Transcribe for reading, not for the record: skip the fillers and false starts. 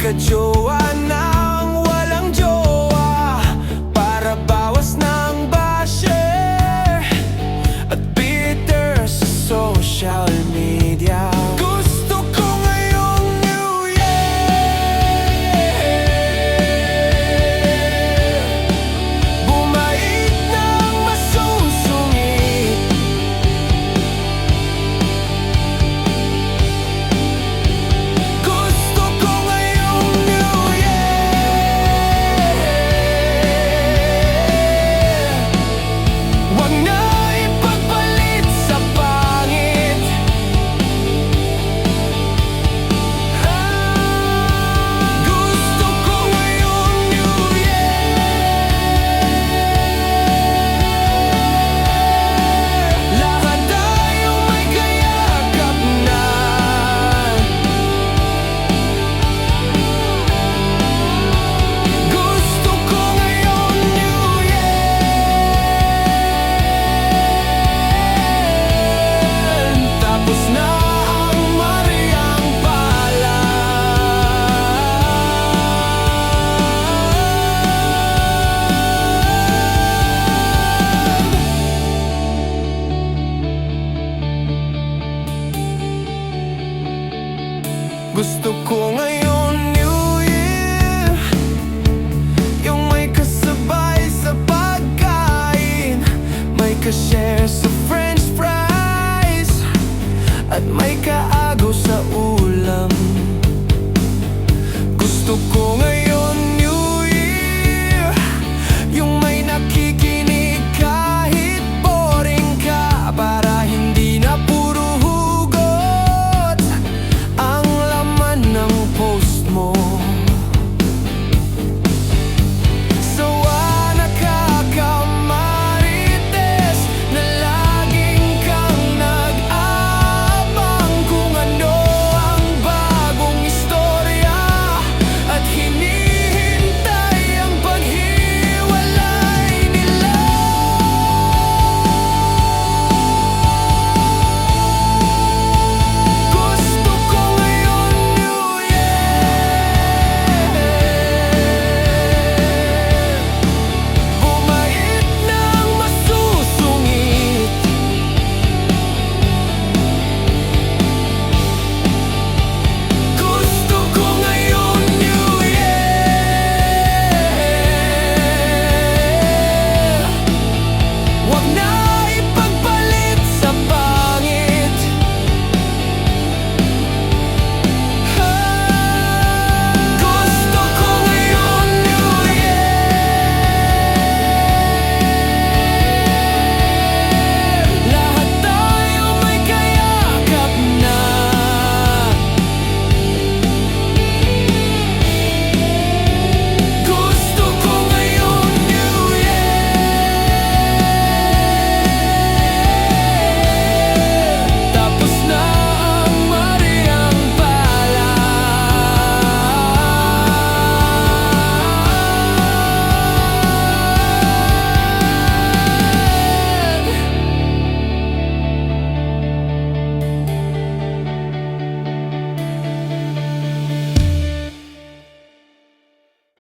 ka-jowa ng walang jowa, para bawas ng basher at bitter sa social media. Gusto ko ngayong New Year bumait ng masusungit. Gusto ko ngayong New Year wag na ipagpalit sa pangit. Gusto ko ngayong New Year lahat tayo may kayakap na. Gusto ko ngayong New Year tapos na ang Mariang Palad. Gusto ko ngayon New Year yung may kasabay sa pagkain, may ka-share sa french fries, at may kaagaw sa ulo.